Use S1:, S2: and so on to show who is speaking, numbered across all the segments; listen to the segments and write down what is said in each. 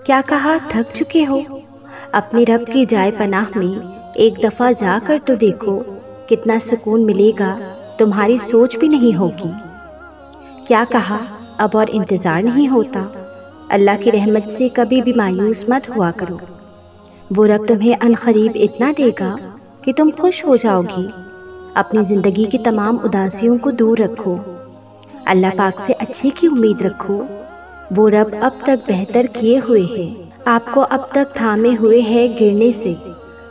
S1: کیا کہا تھک چکے ہو؟ اپنے رب کی جائے پناہ میں ایک دفعہ جا کر تو دیکھو، کتنا سکون ملے گا، تمہاری سوچ بھی نہیں ہوگی۔ کیا کہا اب اور انتظار نہیں ہوتا؟ اللہ کی رحمت سے کبھی بھی مایوس مت ہوا کرو، وہ رب تمہیں عنقریب اتنا دے گا کہ تم خوش ہو جاؤ گی۔ اپنی زندگی کی تمام اداسیوں کو دور رکھو، اللہ پاک سے اچھے کی امید رکھو، وہ رب اب تک بہتر کیے ہوئے ہے، آپ کو اب تک تھامے ہوئے ہے گرنے سے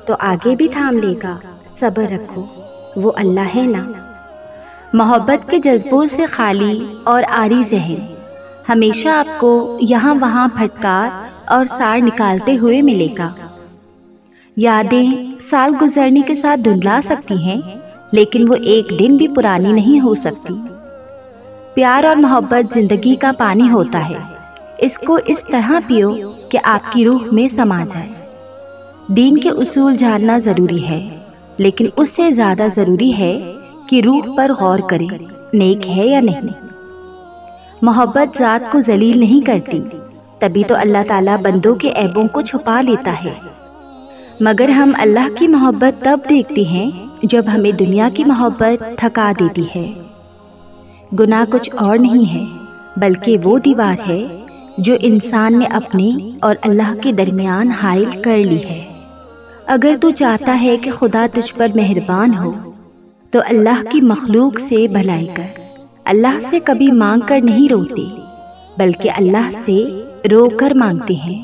S1: تو آگے بھی تھام لے گا، صبر رکھو، وہ اللہ ہے نا۔ محبت کے جذبوں سے خالی اور عاری ذہن ہمیشہ آپ کو یہاں وہاں پھٹکار اور سار نکالتے ہوئے ملے گا۔ یادیں سال گزرنے کے ساتھ دھندلا سکتی ہیں، لیکن وہ ایک دن بھی پرانی نہیں ہو سکتی۔ پیار اور محبت زندگی کا پانی ہوتا ہے، اس کو اس طرح پیو کہ آپ کی روح میں سما جائے۔ دین کے اصول جاننا ضروری ہے، لیکن اس سے زیادہ ضروری ہے کہ روح پر غور کریں، نیک ہے یا نہیں۔ محبت ذات کو ذلیل نہیں کرتی، تبھی تو اللہ تعالیٰ بندوں کے عیبوں کو چھپا لیتا ہے۔ مگر ہم اللہ کی محبت تب دیکھتے ہیں جب ہمیں دنیا کی محبت تھکا دیتی ہے۔ گناہ کچھ اور نہیں ہے بلکہ وہ دیوار ہے جو انسان نے اپنے اور اللہ کے درمیان حائل کر لی ہے۔ اگر تو چاہتا ہے کہ خدا تجھ پر مہربان ہو تو اللہ کی مخلوق سے بھلائی کر۔ اللہ سے کبھی مانگ کر نہیں روتے، بلکہ اللہ سے رو کر مانگتے ہیں۔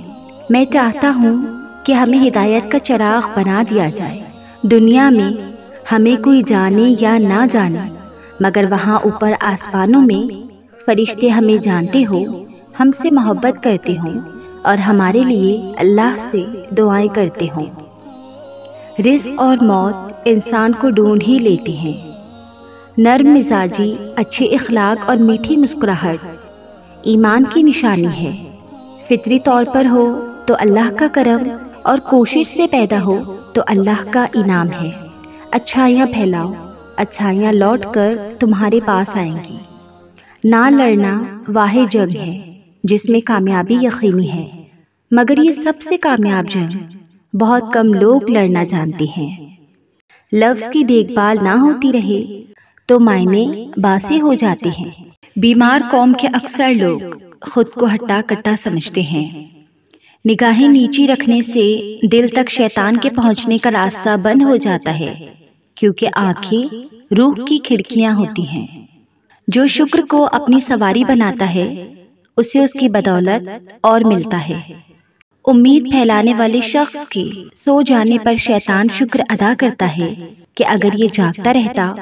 S1: میں چاہتا ہوں کہ ہمیں ہدایت کا چراغ بنا دیا جائے۔ دنیا میں ہمیں کوئی جانے یا نہ جانے، مگر وہاں اوپر آسمانوں میں فرشتے ہمیں جانتے ہو، ہم سے محبت کرتے ہوں اور ہمارے لیے اللہ سے دعائیں کرتے ہوں۔ رزق اور موت انسان کو ڈھونڈ ہی لیتے ہیں۔ نرم مزاجی، اچھے اخلاق اور میٹھی مسکراہٹ ایمان کی نشانی ہے۔ فطری طور پر ہو تو اللہ کا کرم، اور کوشش سے پیدا ہو تو اللہ کا انعام ہے۔ اچھائیاں پھیلاؤ، اچھائیاں لوٹ کر تمہارے پاس آئیں گی۔ نہ لڑنا واحد جنگ ہے جس میں کامیابی یقینی ہے، مگر یہ سب سے کامیاب جنگ بہت کم لوگ لڑنا جانتے ہیں۔ لفظ کی دیکھ بھال نہ ہوتی رہے تو معنی باسی ہو جاتے ہیں۔ بیمار قوم کے اکثر لوگ خود کو ہٹا کٹا سمجھتے ہیں۔ نگاہیں نیچی رکھنے سے دل تک شیطان کے پہنچنے کا راستہ بند ہو جاتا ہے، کیونکہ آنکھیں روح کی کھڑکیاں ہوتی ہیں۔ جو شکر کو اپنی سواری بناتا ہے اسے اس کی بدولت اور ملتا ہے۔ امید پھیلانے والے شخص کے سو جانے پر شیطان شکر ادا کرتا ہے کہ اگر یہ جاگتا رہتا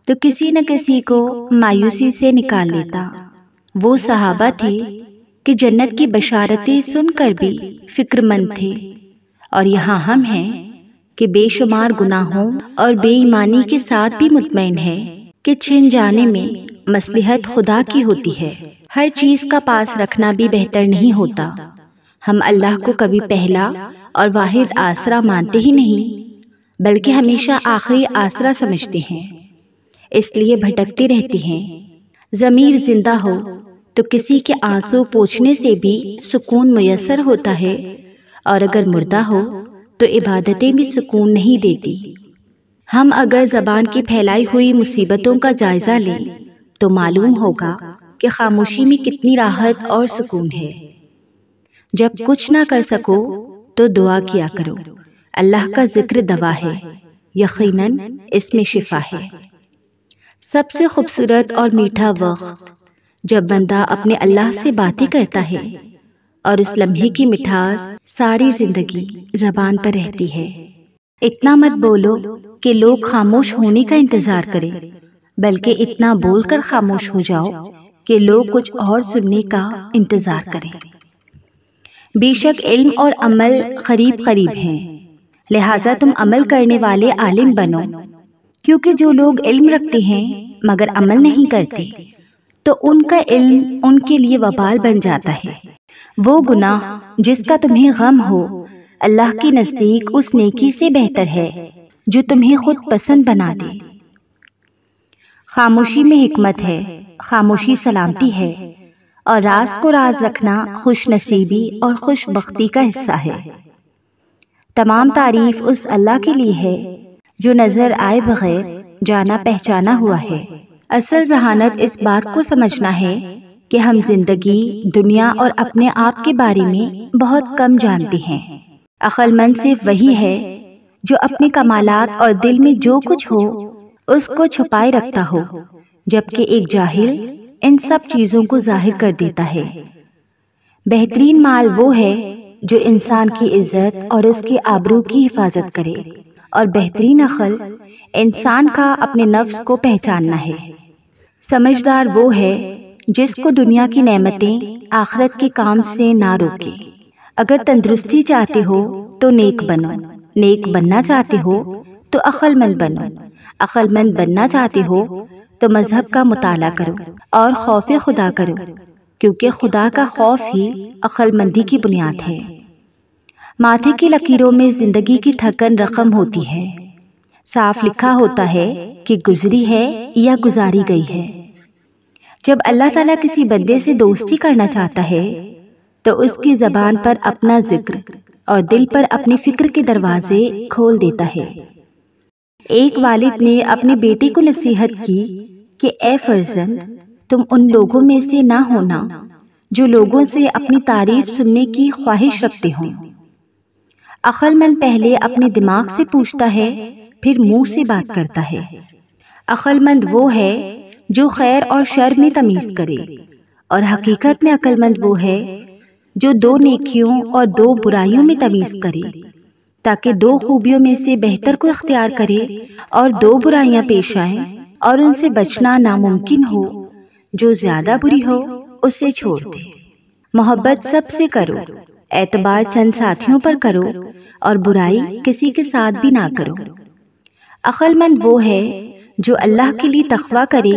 S1: تو کسی نہ کسی کو مایوسی سے نکال لیتا۔ وہ صحابہ تھے کہ جنت کی بشارتیں سن کر بھی فکر مند تھے، اور یہاں ہم ہیں کہ بے شمار گناہوں اور بے ایمانی کے ساتھ بھی مطمئن ہیں کہ چھن جانے میں مصلحت خدا کی ہوتی ہے۔ ہر چیز کا پاس رکھنا بھی بہتر نہیں ہوتا۔ ہم اللہ کو کبھی پہلا اور واحد آسرا مانتے ہی نہیں، بلکہ ہمیشہ آخری آسرا سمجھتے ہیں، اس لیے بھٹکتے رہتے ہیں۔ ضمیر زندہ ہو تو کسی کے آنسو پوچھنے سے بھی سکون میسر ہوتا ہے، اور اگر مردہ ہو تو عبادتیں بھی سکون نہیں دیتی۔ ہم اگر زبان کی پھیلائی ہوئی مصیبتوں کا جائزہ لیں تو معلوم ہوگا کہ خاموشی میں کتنی راحت اور سکون ہے۔ جب کچھ نہ کر سکو تو دعا کیا کرو، اللہ کا ذکر دوا ہے، یقیناً اس میں شفا ہے۔ سب سے خوبصورت اور میٹھا وقت جب بندہ اپنے اللہ سے باتیں کرتا ہے، اور اس لمحے کی مٹھاس ساری زندگی زبان پر رہتی ہے۔ اتنا مت بولو کہ لوگ خاموش ہونے کا انتظار کریں، بلکہ اتنا بول کر خاموش ہو جاؤ کہ لوگ کچھ اور سننے کا انتظار کریں۔ بے شک علم اور عمل قریب قریب ہیں، لہٰذا تم عمل کرنے والے عالم بنو، کیونکہ جو لوگ علم رکھتے ہیں مگر عمل نہیں کرتے تو ان کا علم ان کے لیے وبال بن جاتا ہے۔ وہ گناہ جس کا تمہیں غم ہو اللہ کے نزدیک اس نیکی سے بہتر ہے جو تمہیں خود پسند بنا دے۔ خاموشی میں حکمت ہے، خاموشی سلامتی ہے، اور راز کو راز رکھنا خوش نصیبی اور خوش بختی کا حصہ ہے۔ تمام تعریف اس اللہ کے لیے ہے جو نظر آئے بغیر جانا پہچانا ہوا ہے۔ اصل ذہانت اس بات کو سمجھنا ہے کہ ہم زندگی، دنیا اور اپنے آپ کے بارے میں بہت کم جانتے ہیں۔ عقل مند صرف وہی ہے جو اپنے کمالات اور دل میں جو کچھ ہو اس کو چھپائے رکھتا ہو، جبکہ ایک جاہل ان سب چیزوں کو ظاہر کر دیتا ہے۔ بہترین مال وہ ہے جو انسان کی عزت اور اس کی آبرو کی حفاظت کرے، اور بہترین عقل انسان کا اپنے نفس کو پہچاننا ہے۔ سمجھدار وہ ہے جس کو دنیا کی نعمتیں آخرت کے کام سے نہ روکے۔ اگر تندرستی چاہتے ہو تو نیک بنو، نیک بننا چاہتے ہو تو عقل مند بنو، عقل مند بننا چاہتے ہو تو مذہب کا مطالعہ کرو اور خوف خدا کرو، کیونکہ خدا کا خوف ہی عقل مندی کی بنیاد ہے۔ ماتھے کی لکیروں میں زندگی کی تھکن رقم ہوتی ہے، صاف لکھا ہوتا ہے کہ گزری ہے یا گزاری گئی ہے۔ جب اللہ تعالیٰ کسی بندے سے دوستی کرنا چاہتا ہے تو اس کی زبان پر اپنا ذکر اور دل پر اپنی فکر کے دروازے کھول دیتا ہے۔ ایک والد نے اپنے بیٹے کو نصیحت کی کہ اے فرزند، تم ان لوگوں میں سے نہ ہونا جو لوگوں سے اپنی تعریف سننے کی خواہش رکھتے ہوں۔ عقل مند پہلے اپنے دماغ سے پوچھتا ہے، پھر منہ سے بات کرتا ہے۔ عقل مند وہ ہے جو خیر اور شر میں تمیز کرے، اور حقیقت میں عقل مند وہ ہے جو دو نیکیوں اور دو برائیوں میں تمیز کرے، تاکہ دو خوبیوں میں سے بہتر کو اختیار کرے اور دو برائیاں پیش آئیں اور ان سے بچنا ناممکن ہو، جو زیادہ بری ہو اسے چھوڑ دے۔ محبت سب سے کرو، اعتبار چند ساتھیوں پر کرو، اور برائی کسی کے ساتھ بھی نہ کرو۔ عقل مند وہ ہے جو اللہ کے لیے تقویٰ کرے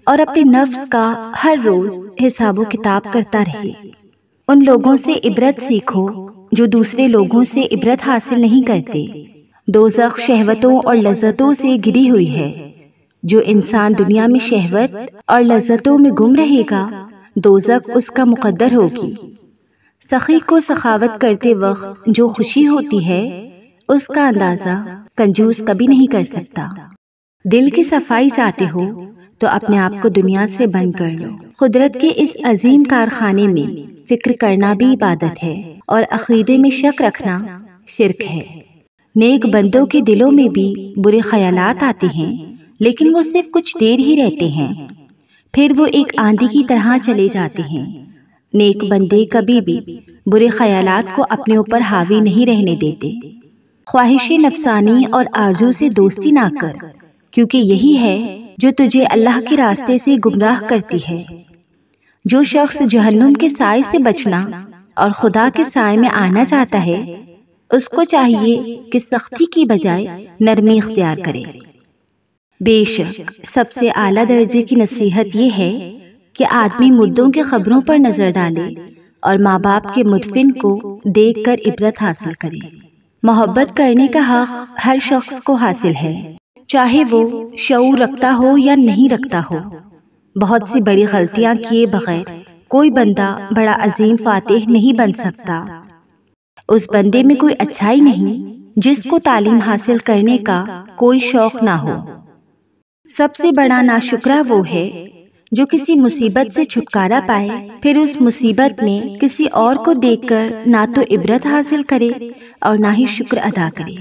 S1: اور اپنے نفس کا ہر روز حساب و کتاب کرتا رہے۔ ان لوگوں سے عبرت سیکھو جو دوسرے لوگوں سے عبرت حاصل نہیں کرتے۔ دوزخ شہوتوں اور لذتوں سے گھری ہوئی ہے، جو انسان دنیا میں شہوت اور لذتوں میں گم رہے گا دوزخ اس کا مقدر ہوگی۔ سخی کو سخاوت کرتے وقت جو خوشی ہوتی ہے اس کا اندازہ کنجوس کبھی نہیں کر سکتا۔ دل کی صفائی چاہتے ہو تو اپنے آپ کو دنیا سے بند کر لو۔ قدرت کے اس عظیم کارخانے میں فکر کرنا بھی عبادت ہے، اور عقیدے میں شک رکھنا شرک ہے۔ نیک بندوں کے دلوں میں بھی برے خیالات آتے ہیں، لیکن وہ صرف کچھ دیر ہی رہتے ہیں، پھر وہ ایک آندھی کی طرح چلے جاتے ہیں۔ نیک بندے کبھی بھی برے خیالات کو اپنے اوپر حاوی نہیں رہنے دیتے۔ خواہش نفسانی اور آرزو سے دوستی نہ کر، کیونکہ یہی ہے جو تجھے اللہ کے راستے سے گمراہ کرتی ہے۔ جو شخص جہنم کے سائے سے بچنا اور خدا کے سائے میں آنا چاہتا ہے، اس کو چاہیے کہ سختی کی بجائے نرمی اختیار کرے۔ بے شک سب سے اعلیٰ درجے کی نصیحت یہ ہے کہ آدمی مردوں کے قبروں پر نظر ڈالے اور ماں باپ کے مدفن کو دیکھ کر عبرت حاصل کرے۔ محبت کرنے کا حق ہر شخص کو حاصل ہے، چاہے وہ شعور رکھتا ہو یا نہیں رکھتا ہو۔ بہت سی بڑی غلطیاں کیے بغیر کوئی بندہ بڑا عظیم فاتح نہیں بن سکتا۔ اس بندے میں کوئی اچھائی نہیں جس کو تعلیم حاصل کرنے کا کوئی شوق نہ ہو۔ سب سے بڑا ناشکرا وہ ہے جو کسی مصیبت سے چھٹکارا پائے، پھر اس مصیبت میں کسی اور کو دیکھ کر نہ تو عبرت حاصل کرے اور نہ ہی شکر ادا کرے۔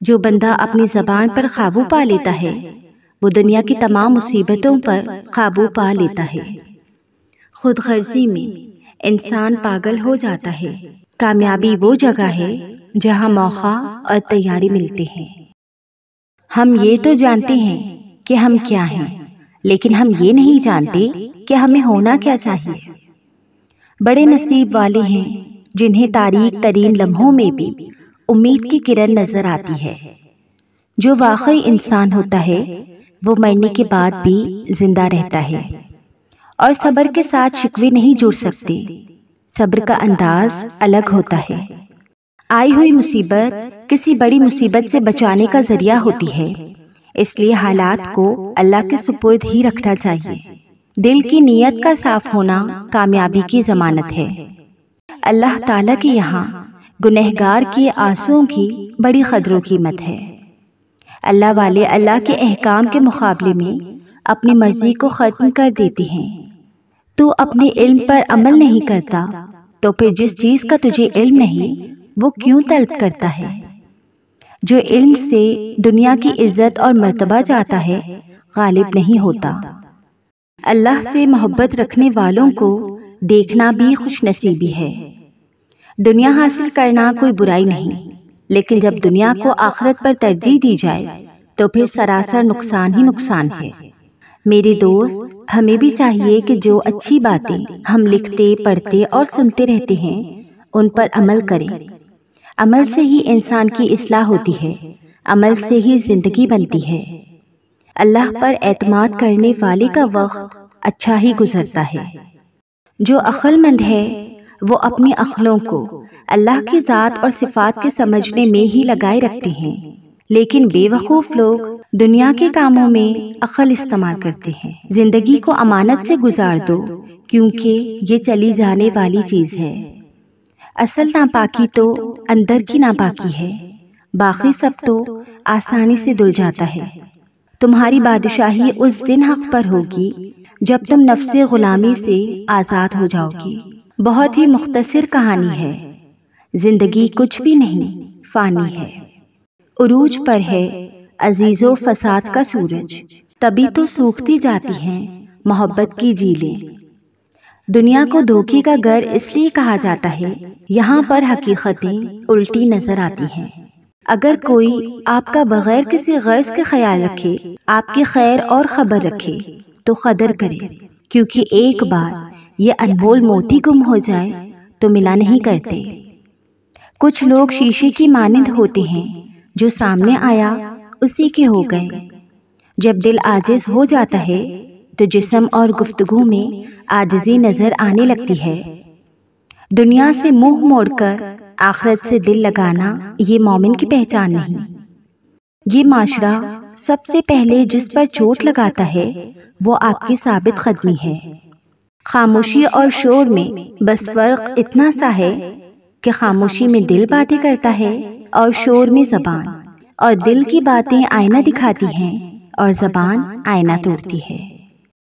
S1: جو بندہ اپنی زبان پر قابو پا لیتا ہے وہ دنیا کی تمام مصیبتوں پر قابو پا لیتا ہے۔ خود غرضی میں انسان پاگل ہو جاتا ہے۔ کامیابی وہ جگہ ہے جہاں موقع اور تیاری ملتے ہیں۔ ہم یہ تو جانتے ہیں کہ ہم کیا ہیں، لیکن ہم یہ نہیں جانتے کہ ہمیں ہونا کیا چاہیے۔ بڑے نصیب والے ہیں جنہیں تاریک ترین لمحوں میں بھی امید کی کرن نظر آتی ہے۔ جو واقعی انسان ہوتا ہے وہ مرنے کے بعد بھی زندہ رہتا ہے، اور صبر کے ساتھ شکوے نہیں جڑ سکتے۔ صبر کا انداز الگ ہوتا ہے۔ آئی ہوئی مصیبت کسی بڑی مصیبت سے بچانے کا ذریعہ ہوتی ہے، اس لیے حالات کو اللہ کے سپرد ہی رکھنا چاہیے۔ دل کی نیت کا صاف ہونا کامیابی کی ضمانت ہے۔ اللہ تعالیٰ کے یہاں گنہگار کے آنسوؤں کی بڑی قدر و قیمت ہے۔ اللہ والے اللہ کے احکام کے مقابلے میں اپنی مرضی کو ختم کر دیتے ہیں۔ تو اپنے علم پر عمل نہیں کرتا تو پھر جس چیز کا تجھے علم نہیں وہ کیوں طلب کرتا ہے؟ جو علم سے دنیا کی عزت اور مرتبہ چاہتا ہے غالب نہیں ہوتا۔ اللہ سے محبت رکھنے والوں کو دیکھنا بھی خوش نصیبی ہے۔ دنیا حاصل کرنا کوئی برائی نہیں، لیکن جب دنیا کو آخرت پر ترجیح دی جائے تو پھر سراسر نقصان ہی نقصان ہے۔ میرے دوست، ہمیں بھی چاہیے کہ جو اچھی باتیں ہم لکھتے، پڑھتے اور سنتے رہتے ہیں ان پر عمل کریں۔ عمل سے ہی انسان کی اصلاح ہوتی ہے، عمل سے ہی زندگی بنتی ہے۔ اللہ پر اعتماد کرنے والے کا وقت اچھا ہی گزرتا ہے۔ جو عقل مند ہے وہ اپنی عقلوں کو اللہ کی ذات اور صفات کے سمجھنے میں ہی لگائے رکھتے ہیں، لیکن بے وقوف لوگ دنیا کے کاموں میں عقل استعمال کرتے ہیں۔ زندگی کو امانت سے گزار دو، کیونکہ یہ چلی جانے والی چیز ہے۔ اصل ناپاکی تو اندر کی ناپاکی ہے، باقی سب تو آسانی سے دھل جاتا ہے۔ تمہاری بادشاہی اس دن حق پر ہوگی جب تم نفس غلامی سے آزاد ہو جاؤ گی۔ بہت ہی مختصر کہانی ہے، زندگی کچھ بھی نہیں، فانی ہے۔ عروج پر ہے عزیز و فساد کا سورج، تبھی تو سوکھتی جاتی ہیں محبت کی جھیلیں۔ دنیا کو دھوکے کا گھر اس لیے کہا جاتا ہے، یہاں پر حقیقتیں الٹی نظر آتی ہیں۔ اگر کوئی آپ کا بغیر کسی غرض کے خیال رکھے، آپ کی خیر اور خبر رکھے تو قدر کرے، کیونکہ ایک بار یہ انمول موتی گم ہو جائے تو ملا نہیں کرتے۔ کچھ لوگ شیشے کی مانند ہوتے ہیں، جو سامنے آیا اسی کے ہو گئے۔ جب دل عاجز ہو جاتا ہے تو جسم اور گفتگو میں عاجزی نظر آنے لگتی ہے۔ دنیا سے منہ موڑ کر آخرت سے دل لگانا یہ مومن کی پہچان نہیں۔ یہ معاشرہ سب سے پہلے جس پر چوٹ لگاتا ہے وہ آپ کی ثابت قدمی ہے۔ خاموشی اور شور میں بس فرق اتنا سا ہے کہ خاموشی میں دل باتیں کرتا ہے اور شور میں زبان، اور دل کی باتیں آئینہ دکھاتی ہیں اور زبان آئینہ توڑتی ہے۔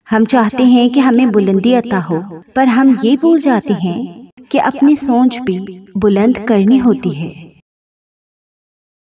S1: ہم چاہتے ہیں کہ ہمیں بلندی عطا ہو، پر ہم یہ بھول جاتے ہیں کہ اپنی سوچ بھی بلند کرنی ہوتی ہے۔